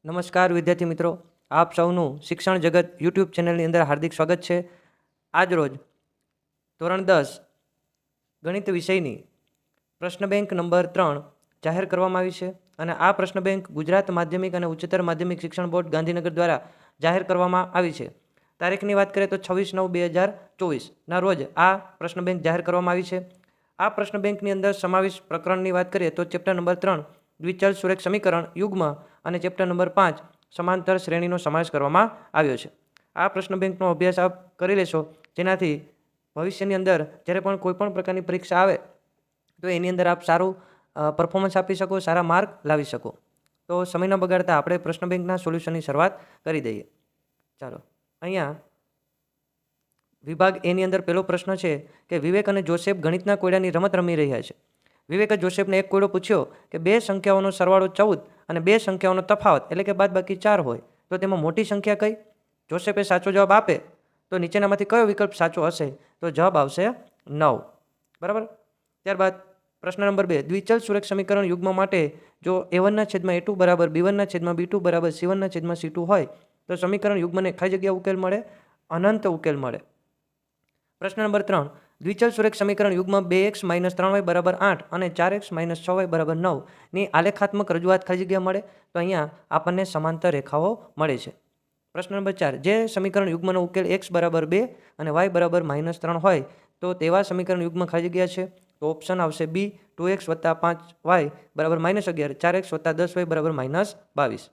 નમસ્કાર વિદ્યાર્થી મિત્રો, આપ સૌનું શિક્ષણ જગત યુટ્યુબ ચેનલની અંદર હાર્દિક સ્વાગત છે. આજ રોજ ધોરણ 10 ગણિત વિષયની પ્રશ્ન બેંક નંબર 3 જાહેર કરવામાં આવી છે અને આ પ્રશ્ન બેંક ગુજરાત માધ્યમિક અને ઉચ્ચતર માધ્યમિક શિક્ષણ બોર્ડ ગાંધીનગર દ્વારા જાહેર કરવામાં આવી છે. તારીખની વાત કરીએ તો 26/9/2024 ના રોજ આ પ્રશ્ન બેંક જાહેર કરવામાં આવી છે. આ પ્રશ્ન બેંકની અંદર સમાવેશ પ્રકરણની વાત કરીએ તો ચેપ્ટર નંબર 3 દ્વિચલ સુરેખ સમીકરણ યુગ્મ અને ચેપ્ટર નંબર 5 સમાંતર શ્રેણીનો સમાવેશ કરવામાં આવ્યો છે. આ પ્રશ્ન બેંકનો અભ્યાસ આપ કરી લેશો, જેનાથી ભવિષ્યની અંદર જ્યારે પણ કોઈ પણ પ્રકારની પરીક્ષા આવે તો એની અંદર આપ સારું પરફોર્મન્સ આપી શકો, સારા માર્ક લાવી શકો. તો સમય ન બગાડતા આપણે પ્રશ્ન બેંકના સોલ્યુશનની શરૂઆત કરી દઈએ. ચાલો, અહીંયા વિભાગ એની અંદર પહેલો પ્રશ્ન છે કે વિવેક અને જોસેફ ગણિતના કોયડાની રમત રમી રહ્યા છે. વિવેકે જોસેફને એક કોયડો પૂછ્યો કે બે સંખ્યાઓનો સરવાળો 14 અને બે સંખ્યાઓનો તફાવત એટલે કે બાદબાકી 4 હોય તો તેમાં મોટી સંખ્યા કઈ? જોસેફે સાચો જવાબ આપે તો નીચેનામાંથી કયો વિકલ્પ સાચો હશે? તો જવાબ આવશે 9. બરાબર. ત્યારબાદ પ્રશ્ન નંબર 2, દ્વિચલ સુરેખ સમીકરણ યુગ્મ માટે જો a1/a2 બરાબર b1/b2 બરાબર c1/c2 હોય તો સમીકરણ યુગ્મને કઈ જગ્યા ઉકેલ મળે? અનંત ઉકેલ મળે. પ્રશ્ન નંબર 3, દ્વિચલ સુરેખ સમીકરણ યુગ્મ 2x - 3y બરાબર 8 અને 4x - 6y બરાબર 9 ની આલેખાત્મક રજૂઆત કઈ જગ્યા મળે? તો અહીંયા આપણને સમાંતર રેખાઓ મળે છે. પ્રશ્ન નંબર 4, જે સમીકરણ યુગ્મનો ઉકેલ x બરાબર 2 અને y બરાબર -3 હોય તો તેવા સમીકરણ યુગ્મ કઈ જગ્યા છે? તો ઓપ્શન આવશે બી, 2x + 5y બરાબર -11, 4x + 10y બરાબર -22.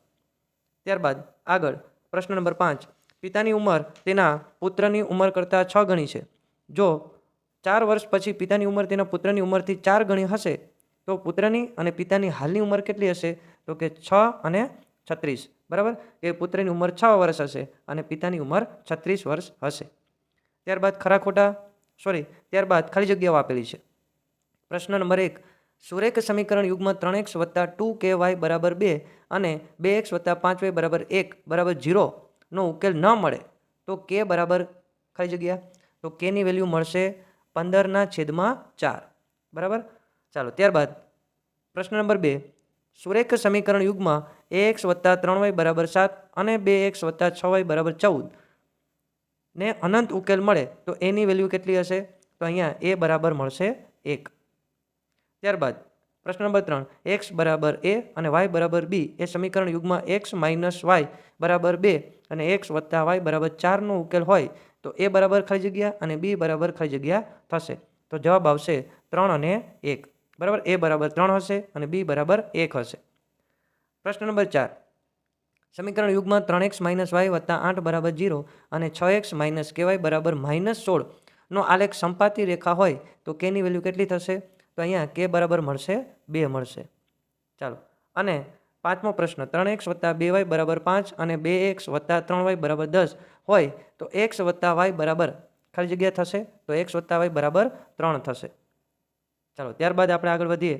ત્યારબાદ આગળ પ્રશ્ન નંબર 5, પિતાની ઉંમર તેના પુત્રની ઉંમર કરતાં 6 ગણી છે. જો 4 વર્ષ પછી પિતાની ઉંમર તેના પુત્રની ઉંમરથી 4 ગણી હશે તો પુત્રની અને પિતાની હાલની ઉંમર કેટલી હશે? તો કે 6 અને 36. બરાબર. કે પુત્રની ઉંમર 6 વર્ષ હશે અને પિતાની ઉંમર 36 વર્ષ હશે. ત્યારબાદ ત્યારબાદ ખાલી જગ્યાઓ આપેલી છે. પ્રશ્ન નંબર 1, સુરેખ સમીકરણ યુગ્મ 3x + 2ky બરાબર 2 અને 2x + 5y બરાબર 1 બરાબર 0 નો ઉકેલ ન મળે તો k બરાબર કઈ જગ્યા? તો k ની વેલ્યુ મળશે 15/4. બરાબર. ચાલો, ત્યારબાદ પ્રશ્ન નંબર 2, સુરેખ સમીકરણ યુગ્મ ax + 3y બરાબર 7 અને 2x + 6y બરાબર 14 ને અનંત ઉકેલ મળે તો એની વેલ્યુ કેટલી હશે? તો અહીંયા a બરાબર મળશે 1. ત્યારબાદ પ્રશ્ન નંબર 3, x બરાબર a અને y બરાબર b એ સમીકરણ યુગ્મ x - y બરાબર 2 અને x + y બરાબર 4 નો ઉકેલ હોય તો a બરાબર ખાલી જગ્યા અને b બરાબર ખાલી જગ્યા થશે. તો જવાબ આવશે 3 અને 1. બરાબર. a બરાબર 3 હશે અને b બરાબર 1 હશે. પ્રશ્ન નંબર 4, સમીકરણ યુગ્મ 3x - y + 8 બરાબર 0 અને 6x - ky બરાબર -16 નો આલેખ સંપાતી રેખા હોય તો k ની વેલ્યુ કેટલી થશે? તો અહીંયા k બરાબર મળશે 2 મળશે. ચાલો, અને પાંચમો પ્રશ્ન, 3x + 2y બરાબર 5 અને 2x + 3y બરાબર 10 હોય તો x + y બરાબર ખાલી જગ્યા થશે? તો x + y બરાબર 3 થશે. ચાલો, ત્યારબાદ આપણે આગળ વધીએ.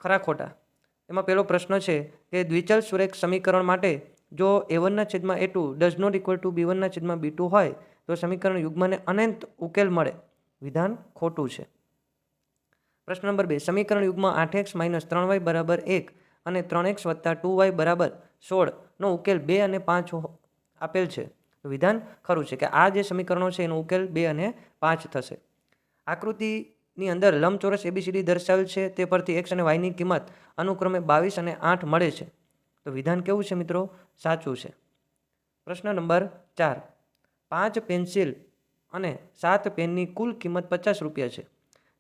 ખરા ખોટા. એમાં પહેલો પ્રશ્ન છે કે દ્વિચલ સુરેખ સમીકરણ માટે જો a1/a2 does not equal to b1/b2 હોય તો સમીકરણ યુગ્મને અનંત ઉકેલ મળે. વિધાન ખોટું છે. પ્રશ્ન નંબર 2, સમીકરણ યુગ્મ 8x - 3y બરાબર 1 અને 3x + 2y બરાબર 16 નો ઉકેલ 2 અને 5 આપેલ છે. તો વિધાન ખરું છે કે આ જે સમીકરણો છે એનો ઉકેલ 2 અને 5 થશે. આકૃતિની અંદર લંબચોરસ ABCD દર્શાવેલ છે તે પરથી x અને yની કિંમત અનુક્રમે 22 અને 8 મળે છે. તો વિધાન કેવું છે મિત્રો? સાચું છે. પ્રશ્ન નંબર 4, 5 પેન્સિલ અને 7 પેનની કુલ કિંમત 50 રૂપિયા છે.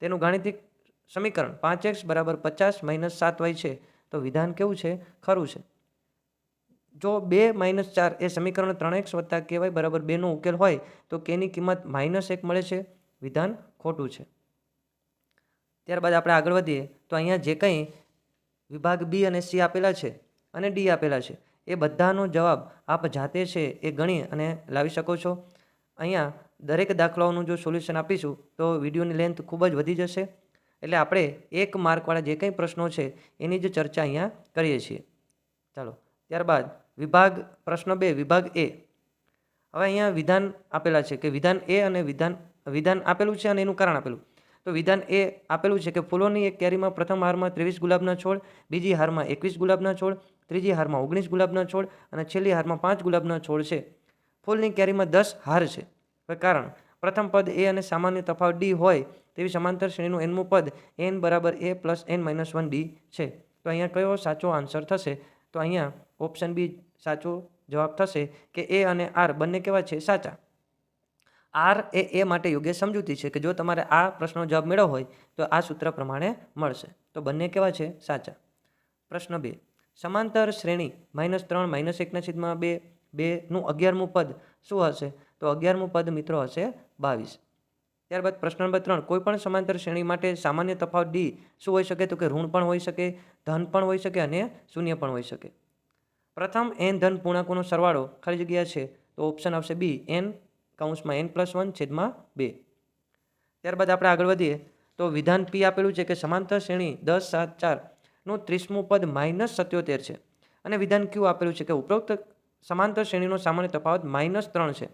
તેનું ગાણિતિક સમીકરણ 5x બરાબર 50 - 7y છે. તો વિધાન કેવું છે? ખરું છે. જો 2 - 4 એ સમીકરણ 3x + ky બરાબર 2 નો ઉકેલ હોય તો k ની કિંમત -1 મળે છે. વિધાન ખોટું છે. ત્યારબાદ આપણે આગળ વધીએ તો અહીંયા જે કંઈ વિભાગ બી અને સી આપેલા છે અને ડી આપેલા છે એ બધાનો જવાબ આપ જાતે છે એ ગણી અને લાવી શકો છો. અહીંયા દરેક દાખલાઓનું જો સોલ્યુશન આપીશું તો વિડીયોની લેન્થ ખૂબ જ વધી જશે. એટલે આપણે 1 માર્કવાળા જે કંઈ પ્રશ્નો છે એની જ ચર્ચા અહીંયા કરીએ છીએ. ચાલો, ત્યારબાદ પ્રશ્ન 2, વિભાગ એ. હવે અહીંયા વિધાન આપેલા છે કે વિધાન એ અને વિધાન આપેલું છે અને એનું કારણ આપેલું. તો વિધાન એ આપેલું છે કે ફૂલોની એક ક્યારીમાં પ્રથમ હારમાં 23 ગુલાબના છોડ, બીજી હારમાં 21 ગુલાબના છોડ, ત્રીજી હારમાં 19 ગુલાબના છોડ અને છેલ્લી હારમાં 5 ગુલાબના છોડ છે. ફૂલની ક્યારીમાં 10 હાર છે. કારણ પ્રથમ પદ એ અને સામાન્ય તફાવત ડી હોય તેવી સમાંતર શ્રેણીનું nમું પદ n બરાબર a પ્લસ n-1 d છે. તો અહીંયા કયો સાચો આન્સર થશે? તો અહીંયા ઓપ્શન બી સાચો જવાબ થશે કે એ અને આર બંને કેવા છે? સાચા. આર એ માટે યોગ્ય સમજૂતી છે કે જો તમારે આ પ્રશ્નનો જવાબ મેળવવો હોય તો આ સૂત્ર પ્રમાણે મળશે. તો બંને કેવા છે? સાચા. પ્રશ્ન 2. સમાંતર શ્રેણી -3 -1/2 2નું 11મું પદ શું હશે? તો 11મું પદ મિત્રો હશે 22. ત્યારબાદ પ્રશ્ન નંબર 3. કોઈ પણ સમાંતર શ્રેણી માટે સામાન્ય તફાવત ડી શું હોઈ શકે? તો કે ઋણ પણ હોઈ શકે, ધન પણ હોઈ શકે અને શૂન્ય પણ હોઈ શકે. પ્રથમ n ધન પૂર્ણાંકોનો સરવાળો ખાલી જગ્યા છે તો ઓપ્શન આવશે બી n+1/2. ત્યારબાદ આપણે આગળ વધીએ તો વિધાન પી આપેલું છે કે સમાંતર શ્રેણી 10, 7, 4નું 30મું પદ -77 છે અને વિધાન ક્યુ આપેલું છે કે ઉપરોક્ત સમાંતર શ્રેણીનો સામાન્ય તફાવત -3 છે.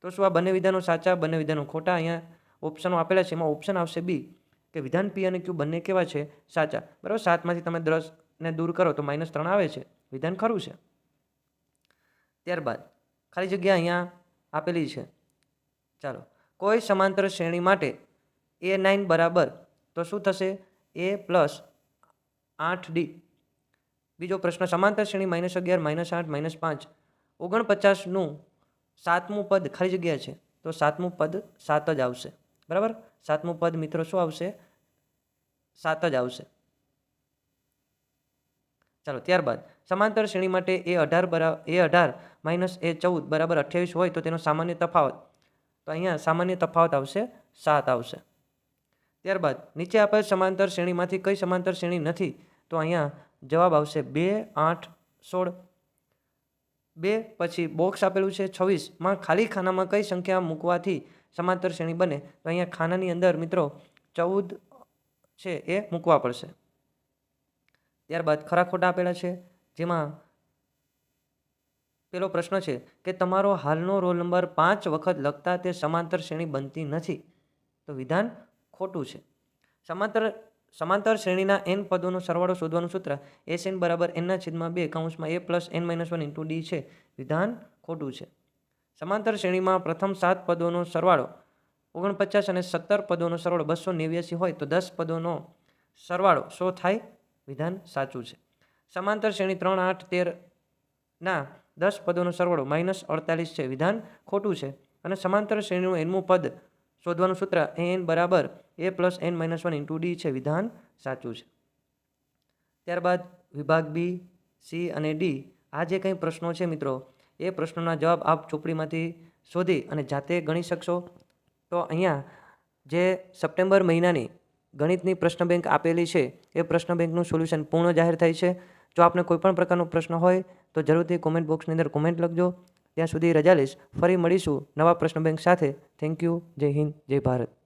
તો શું આ બંને વિધાનો સાચા, બંને વિધાનો ખોટા? અહીંયા ઓપ્શનો આપેલા છે, એમાં ઓપ્શન આવશે બી કે વિધાન પી અને ક્યુ બંને કેવા છે? સાચા. બરાબર, 7માંથી તમે 10ને દૂર કરો તો -3 આવે છે. વિધાન ખરું છે. ત્યારબાદ ખાલી જગ્યા અહીંયા આપેલી છે. ચાલો, કોઈ સમાંતર શ્રેણી માટે a9 બરાબર તો શું થશે? a plus 8d. બીજો પ્રશ્ન, સમાંતર શ્રેણી -11, -8, -5 49નું 7મું પદ ખાલી જગ્યા છે તો 7મું પદ 7 જ આવશે. બરાબર, 7મું પદ મિત્રો શું આવશે? 7 જ આવશે. ચાલો, ત્યારબાદ સમાંતર શ્રેણી માટે a18 -a14 બરાબર 28 હોય તો તેનો સામાન્ય તફાવત, તો અહીંયા સામાન્ય તફાવત આવશે 7 આવશે. ત્યારબાદ નીચે આપેલ સમાંતર શ્રેણીમાંથી કઈ સમાંતર શ્રેણી નથી? તો અહીંયા જવાબ આવશે 2, 8, 16. 2 પછી બોક્સ આપેલું છે 26માં ખાલી ખાનામાં કઈ સંખ્યા મૂકવાથી સમાંતર શ્રેણી બને? તો અહીંયા ખાનાની અંદર મિત્રો 14 છે એ મૂકવા પડશે. ત્યારબાદ ખરા ખોટા આપેલા છે, જેમાં પેલો પ્રશ્ન છે કે તમારો હાલનો રોલ નંબર 5 વખત લખતા તે સમાંતર શ્રેણી બનતી નથી. તો વિધાન ખોટું છે. સમાંતર શ્રેણીના n પદોનો સરવાળો શોધવાનું સૂત્ર Sn બરાબર n/2 કૌંસમાં a પ્લસ n-1 × d છે. વિધાન ખોટું છે. સમાંતર શ્રેણીમાં પ્રથમ 7 પદોનો સરવાળો 49 અને 17 પદોનો સરવાળો 289 હોય તો 10 પદોનો સરવાળો 100 થાય. વિધાન સાચું છે. સમાંતર શ્રેણી 3, 8, 13ના 10 પદોનો સરવાળો -48 છે. વિધાન ખોટું છે. અને સમાંતર શ્રેણીનું nમું પદ શોધવાનું સૂત્ર an બરાબર a પ્લસ n-1 × d છે. વિધાન સાચું છે. ત્યારબાદ વિભાગ બી, સી અને ડી આ જે કંઈ પ્રશ્નો છે મિત્રો એ પ્રશ્નોના જવાબ આપ ચોપડીમાંથી શોધી અને જાતે ગણી શકશો. તો અહીંયા જે સપ્ટેમ્બર મહિનાની ગણિતની પ્રશ્ન બેંક આપેલી છે એ પ્રશ્ન બેંકનું સોલ્યુશન પૂર્ણ જાહેર થાય છે. જો આપને કોઈપણ પ્રકારનો પ્રશ્ન હોય તો જરૂરથી કોમેન્ટ બોક્સની અંદર કોમેન્ટ લખજો. ત્યાં સુધી રજા લઈશ. ફરી મળીશું નવા પ્રશ્ન બેંક સાથે. Thank you. જય હિન્દ, જય ભારત.